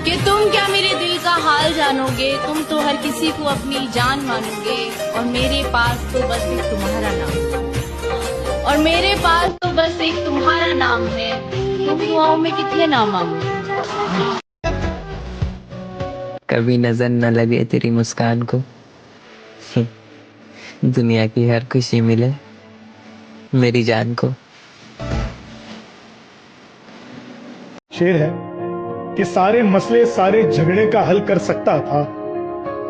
कि तुम क्या मेरे दिल का हाल जानोगे, तुम तो हर किसी को अपनी जान मानोगे, और मेरे पास तो बस एक तुम्हारा नाम, और मेरे पास तो बस एक तुम्हारा नाम है। तुम दुआओं में कितने नाम मांगोगे। कभी नजर न लगे तेरी मुस्कान को, दुनिया की हर खुशी मिले मेरी जान को। शेर है कि सारे मसले सारे झगड़े का हल कर सकता था,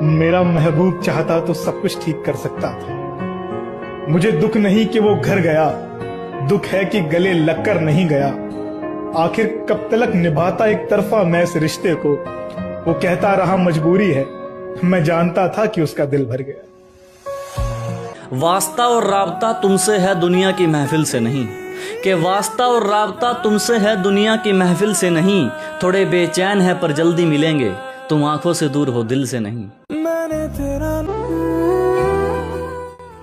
मेरा महबूब चाहता तो सब कुछ ठीक कर सकता था। मुझे दुख नहीं कि वो घर गया, दुख है कि गले लगकर नहीं गया। आखिर कब तक निभाता एक तरफा मैं इस रिश्ते को, वो कहता रहा मजबूरी है, मैं जानता था कि उसका दिल भर गया। वास्ता और राबता तुमसे है दुनिया की महफिल से नहीं, कि वास्ता और राबता तुमसे है दुनिया की महफिल से नहीं। थोड़े बेचैन है पर जल्दी मिलेंगे, तुम आंखों से दूर हो दिल से नहीं।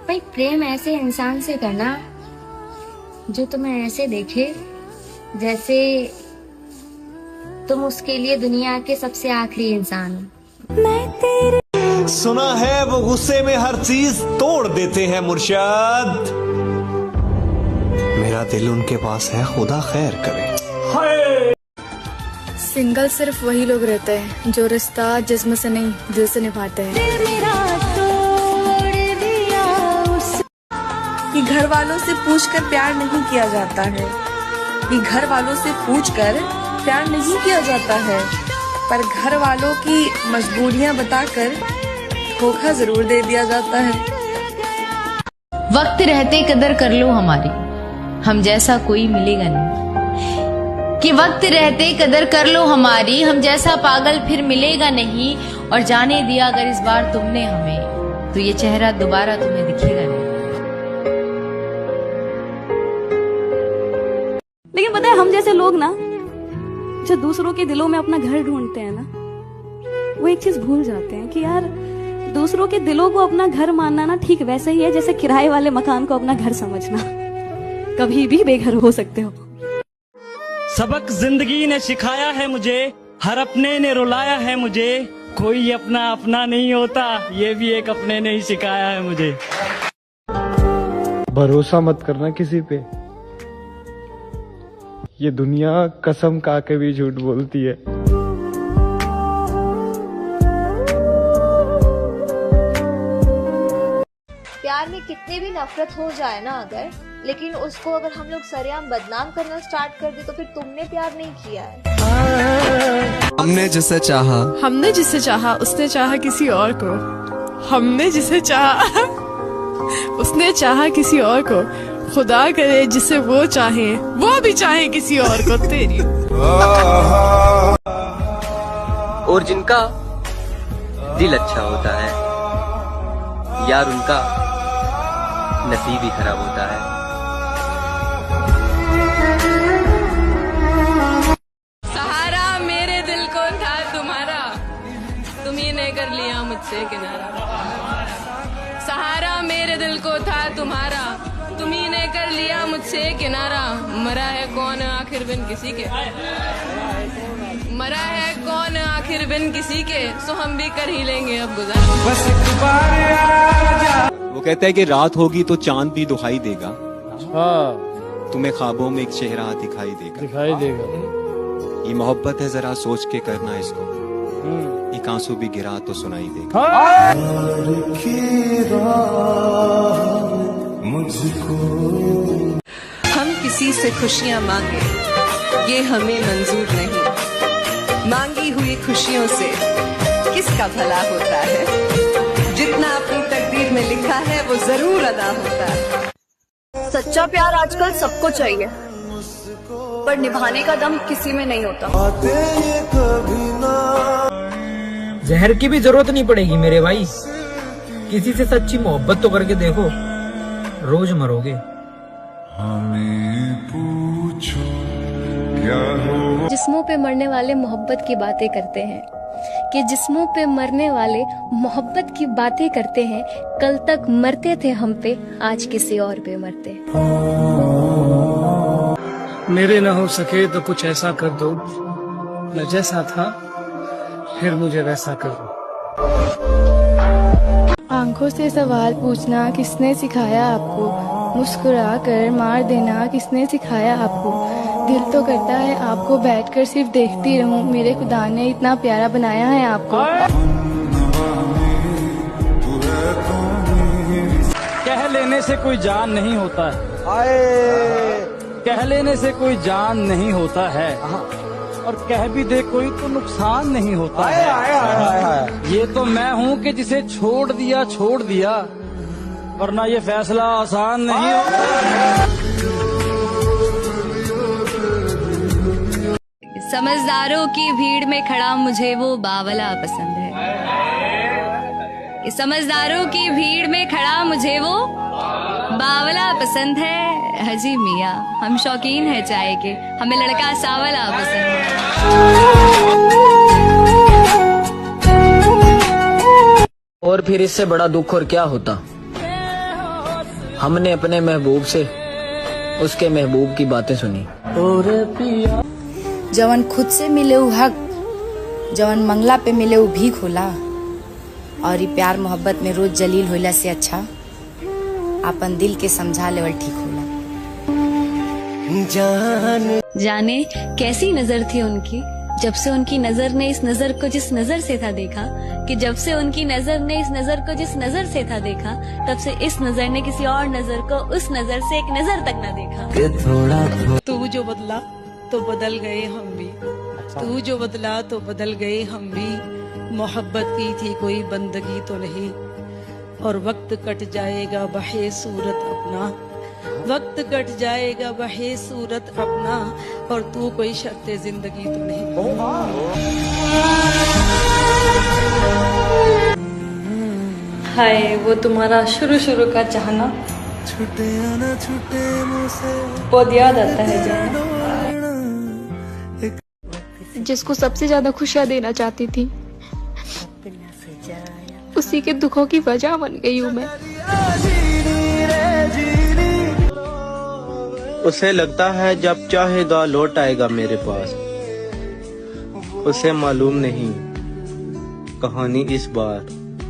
भाई प्रेम ऐसे इंसान से करना जो तुम्हें ऐसे देखे जैसे तुम उसके लिए दुनिया के सबसे आखिरी इंसान हो। सुना है वो गुस्से में हर चीज तोड़ देते हैं मुर्शद, मेरा दिल उनके पास है, खुदा खैर करे। सिंगल सिर्फ वही लोग रहते हैं जो रिश्ता जिस्म से नहीं दिल से निभाते हैं। कि घर वालों से पूछकर प्यार नहीं किया जाता है, कि घर वालों से पूछकर प्यार नहीं किया जाता है, पर घर वालों की मजबूरियां बताकर धोखा जरूर दे दिया जाता है। वक्त रहते कदर कर लो हमारी, हम जैसा कोई मिलेगा नहीं। कि वक्त रहते कदर कर लो हमारी, हम जैसा पागल फिर मिलेगा नहीं। और जाने दिया अगर इस बार तुमने हमें, तो ये चेहरा दोबारा तुम्हें दिखेगा नहीं। लेकिन पता है हम जैसे लोग ना जो दूसरों के दिलों में अपना घर ढूंढते हैं ना, वो एक चीज भूल जाते हैं कि यार दूसरों के दिलों को अपना घर मानना ना ठीक वैसे ही है जैसे किराए वाले मकान को अपना घर समझना। कभी भी बेघर हो सकते हो। सबक जिंदगी ने सिखाया है मुझे, हर अपने ने रुलाया है मुझे। कोई अपना अपना नहीं होता, ये भी एक अपने ने ही सिखाया है मुझे। भरोसा मत करना किसी पे, ये दुनिया कसम खा के भी झूठ बोलती है। प्यार में कितनी भी नफरत हो जाए ना अगर, लेकिन उसको अगर हम लोग सरेआम बदनाम करना स्टार्ट कर दे तो फिर तुमने प्यार नहीं किया है। हमने जिसे चाहा उसने चाहा किसी और को, हमने जिसे चाहा उसने चाहा किसी और को। खुदा करे जिसे वो चाहे वो भी चाहे किसी और को। तेरी और जिनका दिल अच्छा होता है यार, उनका नसीब ही खराब होता है। सहारा मेरे दिल को था तुम्हारा, तुम ही ने कर लिया मुझसे किनारा। सहारा मेरे दिल को था तुम्हारा, तुम ही ने कर लिया मुझसे किनारा। मरा है कौन आखिर बिन किसी के, मरा है कौन आखिर बिन किसी के, सो हम भी कर ही लेंगे अब गुजारा। बस एक बार वो कहता है कि रात होगी तो चांद भी दुखाई देगा। हाँ, तुम्हें ख्वाबों में एक चेहरा दिखाई देगा। ये मोहब्बत है, जरा सोच के करना इसको, एक आंसू भी गिरा तो सुनाई देगा। हम किसी से खुशियाँ मांगे ये हमें मंजूर नहीं, मांगी हुई खुशियों से किसका भला होता है। जितना अपनी तकदीर में लिखा है वो जरूर अदा होता है। सच्चा प्यार आजकल सबको चाहिए, पर निभाने का दम किसी में नहीं होता। जहर की भी जरूरत नहीं पड़ेगी मेरे भाई, किसी से सच्ची मोहब्बत तो करके देखो, रोज मरोगे। जिस्मों पे मरने वाले मोहब्बत की बातें करते हैं, कि जिस्मों पे मरने वाले मोहब्बत की बातें करते हैं। कल तक मरते थे हम पे, आज किसी और पे मरते। मेरे न हो सके तो कुछ ऐसा कर दो, मैं जैसा था फिर मुझे वैसा करो। आंखों से सवाल पूछना किसने सिखाया आपको, मुस्कुरा कर मार देना किसने सिखाया आपको, दिल तो करता है आपको बैठकर सिर्फ देखती रहूं, मेरे खुदा ने इतना प्यारा बनाया है आपको। कह लेने से कोई जान नहीं होता है, कह लेने से कोई जान नहीं होता है, और कह भी दे कोई तो नुकसान नहीं होता है। ये तो मैं हूँ कि जिसे छोड़ दिया, वरना ये फैसला आसान नहीं होता। समझदारों की भीड़ में खड़ा मुझे वो बावला पसंद है, समझदारों की भीड़ में खड़ा मुझे वो बावला पसंद है। हजी मियाँ हम शौकीन है चाय के, हमें लड़का सावला पसंद है। और फिर इससे बड़ा दुख और क्या होता, हमने अपने महबूब से उसके महबूब की बातें सुनी। जवन खुद से मिले उ हक, जवन मंगला पे मिले उ भीख होला, और ये प्यार मोहब्बत में रोज जलील होला से अच्छा अपन दिल के समझा लेवल ठीक होला। जाने कैसी नजर थी उनकी, जब से उनकी नजर ने इस नजर को जिस नजर से था देखा, कि जब से उनकी नजर ने इस नजर को जिस नजर से था देखा, तब से इस नजर ने किसी और नजर को उस नजर से एक नजर तक न देखा। तू जो बदला तो बदल गए हम भी, तू जो बदला तो बदल गए हम भी, मोहब्बत की थी कोई बंदगी तो नहीं, और वक्त कट जाएगा बहे सूरत अपना, वक्त कट जाएगा बहे सूरत अपना, और तू कोई शर्ते जिंदगी तो नहीं। हाय वो तुम्हारा शुरू शुरू का चाहना, छुटे ना छुटे मुझसे बहुत याद आता है जाना। जिसको सबसे ज्यादा खुशियाँ देना चाहती थी, उसी के दुखों की वजह बन गई हूँ मैं। उसे लगता है जब चाहेगा लौट आएगा मेरे पास, उसे मालूम नहीं कहानी इस बार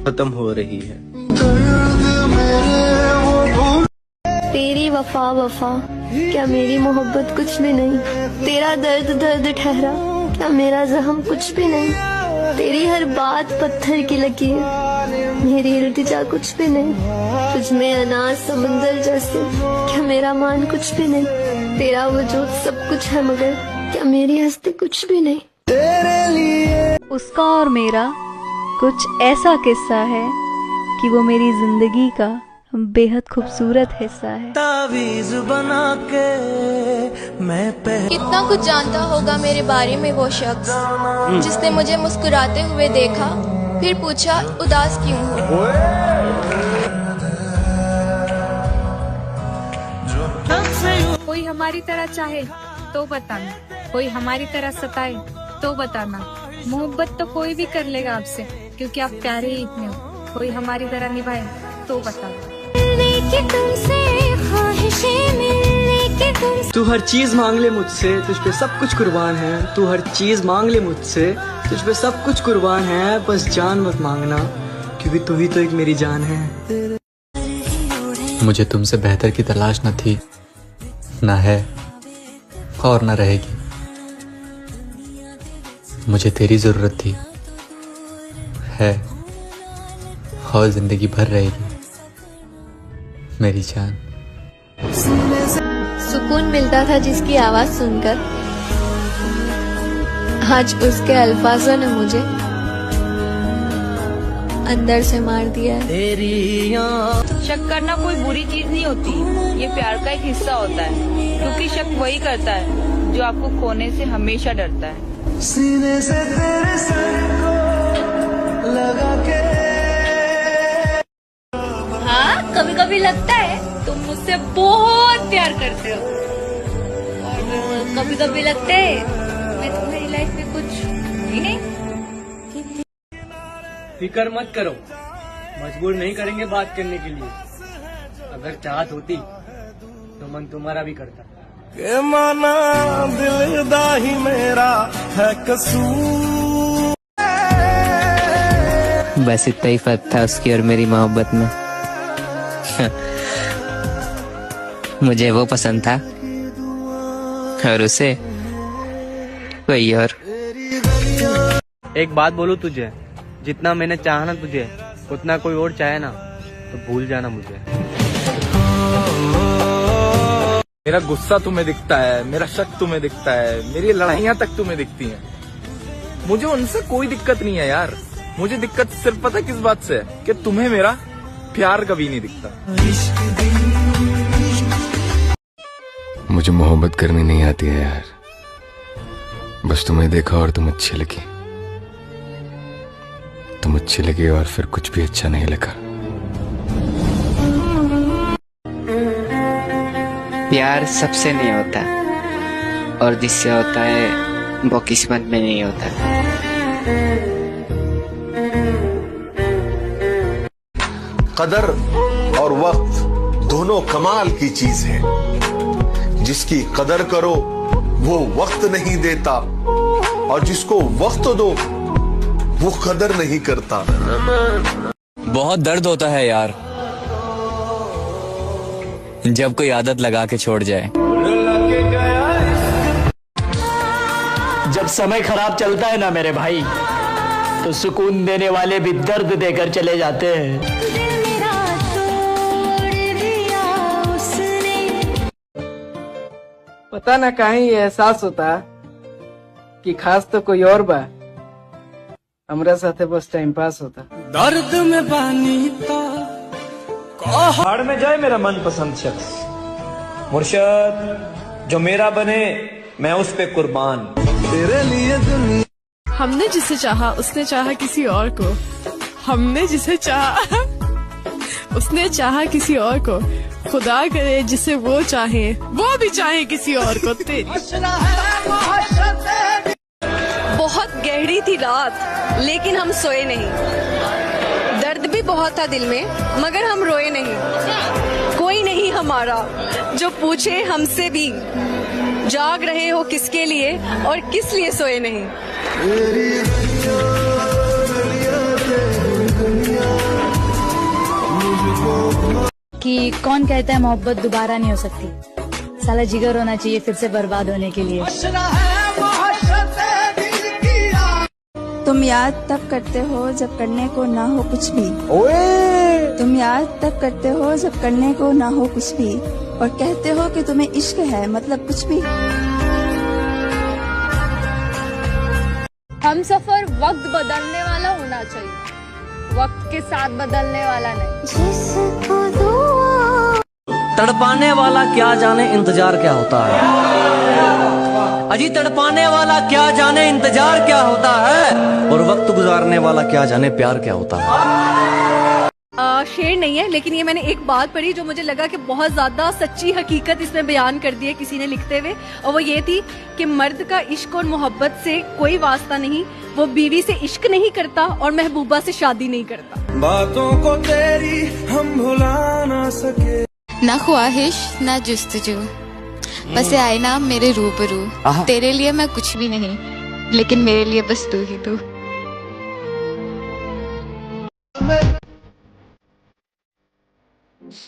खत्म हो रही है। तेरी वफा वफा क्या मेरी मोहब्बत कुछ भी नहीं, तेरा दर्द दर्द ठहरा क्या मेरा जख्म कुछ भी नहीं, तेरी हर बात पत्थर की लकीर मेरी इल्तिजा कुछ भी नहीं, तुझ में अनाज समंदर जैसे क्या मेरा मान कुछ भी नहीं, तेरा वजूद सब कुछ है मगर क्या मेरी हस्ती कुछ भी नहीं। तेरे लिए उसका और मेरा कुछ ऐसा किस्सा है कि वो मेरी जिंदगी का बेहद खूबसूरत हिस्सा है। तावीज बना के मैं कितना कुछ जानता होगा मेरे बारे में वो शख्स, जिसने मुझे मुस्कुराते हुए देखा फिर पूछा उदास क्यों हो। कोई हमारी तरह चाहे तो बताना, कोई हमारी तरह सताए तो बताना, मोहब्बत तो कोई भी कर लेगा आपसे क्योंकि आप प्यारे ही इतने हो, कोई हमारी तरह निभाए तो बताना। तू हर चीज मांग ले मुझसे, तुझ पे सब कुछ कुर्बान है, तू हर चीज मांग ले मुझसे, तुझ पे सब कुछ कुर्बान है, बस जान मत मांगना क्योंकि तू ही तो एक मेरी जान है। मुझे तुमसे बेहतर की तलाश न थी, न है और न रहेगी, मुझे तेरी जरूरत थी, है और जिंदगी भर रहेगी मेरी जान। सुकून मिलता था जिसकी आवाज सुनकर, आज उसके अल्फाजों ने मुझे अंदर से मार दिया है। शक करना कोई बुरी चीज नहीं होती, ये प्यार का एक हिस्सा होता है, क्योंकि शक वही करता है जो आपको खोने से हमेशा डरता है। सीने से तेरे सर को लगा के हाँ कभी कभी लगता है तुम मुझसे बहुत प्यार करते हो, और कभी कभी लगता है मैं तुम्हारी लाइफ में कुछ ही नहीं। फिक्र मत करो, मजबूर नहीं करेंगे बात करने के लिए, अगर चाहत होती तो मन तुम्हारा भी करता। के माना दिल दा ही मेरा है कसूर, बस इतना ही फर्क था उसकी और मेरी मोहब्बत में। मुझे वो पसंद था और उसे कोई और। एक बात बोलूं तुझे, जितना मैंने चाहा ना तुझे, उतना कोई और चाहे ना तो भूल जाना मुझे। मेरा गुस्सा तुम्हें दिखता है, मेरा शक तुम्हें दिखता है, मेरी लड़ाइयाँ तक तुम्हें दिखती हैं। मुझे उनसे कोई दिक्कत नहीं है यार। मुझे दिक्कत सिर्फ पता किस बात से है कि तुम्हें मेरा प्यार कभी नहीं दिखता। मुझे मोहब्बत करनी नहीं आती है यार, बस तुम्हें देखा और तुम अच्छी लगी। तुम अच्छी लगी और फिर कुछ भी अच्छा नहीं लगा। प्यार सबसे नहीं होता और जिससे होता है वो किस्मत में नहीं होता। कदर और वक्त दोनों कमाल की चीज है। जिसकी कदर करो वो वक्त नहीं देता और जिसको वक्त दो वो कदर नहीं करता। बहुत दर्द होता है यार जब कोई आदत लगा के छोड़ जाए। जब समय खराब चलता है ना मेरे भाई, तो सुकून देने वाले भी दर्द देकर चले जाते हैं। पता ना कहीं ये एहसास होता कि खास तो कोई और बा, हमरा साथे बस टाइम पास होता। दर्द में बानी था हाड़ में जाए मेरा मनपसंद शख्स, मुर्शद जो मेरा बने मैं उस पे कुर्बान। तेरे लिए दुनिया। हमने जिसे चाहा उसने चाहा किसी और को, हमने जिसे चाहा उसने चाहा किसी और को। खुदा करे जिसे वो चाहे वो भी चाहे किसी और को। तेरी बहुत गहरी थी रात लेकिन हम सोए नहीं। दर्द भी बहुत था दिल में मगर हम रोए नहीं। कोई नहीं हमारा जो पूछे हमसे भी, जाग रहे हो किसके लिए और किस लिए सोए नहीं। कि कौन कहता है मोहब्बत दोबारा नहीं हो सकती। साला जिगर होना चाहिए फिर से बर्बाद होने के लिए। तुम याद तब करते हो जब करने को ना हो कुछ भी। तुम याद तब करते हो जब करने को ना हो कुछ भी, और कहते हो कि तुम्हें इश्क है मतलब कुछ भी। हम सफर वक्त बदलने वाला होना चाहिए, वक्त के साथ बदलने वाला नहीं। तड़पाने वाला क्या जाने इंतजार क्या होता है। अजी तड़पाने वाला क्या जाने इंतजार क्या होता है, और वक्त गुजारने वाला क्या जाने प्यार क्या होता है। शेर नहीं है लेकिन ये मैंने एक बात पढ़ी जो मुझे लगा कि बहुत ज्यादा सच्ची हकीकत इसमें बयान कर दी है किसी ने लिखते हुए, और वो ये थी कि मर्द का इश्क और मोहब्बत से कोई वास्ता नहीं। वो बीवी से इश्क नहीं करता और महबूबा से शादी नहीं करता। बातों को तेरी हम भुला ना सके। ना ख्वाहिश ना जुस्तजू, बस आए ना मेरे रूबरू। तेरे लिए मैं कुछ भी नहीं लेकिन मेरे लिए बस तू ही तू।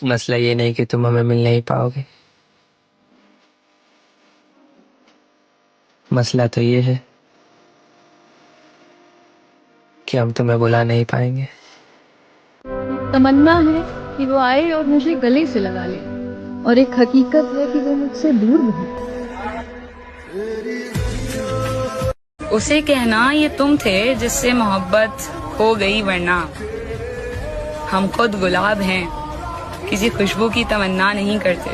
मसला ये नहीं कि तुम हमें मिल नहीं पाओगे, मसला तो ये है कि हम तुम्हें बुला नहीं पाएंगे। तमन्ना है कि वो आए और मुझे गले से लगा ले, और एक हकीकत है कि वो मुझसे दूर नहीं। उसे कहना ये तुम थे जिससे मोहब्बत हो गई, वरना हम खुद गुलाब हैं, किसी खुशबू की तमन्ना नहीं करते।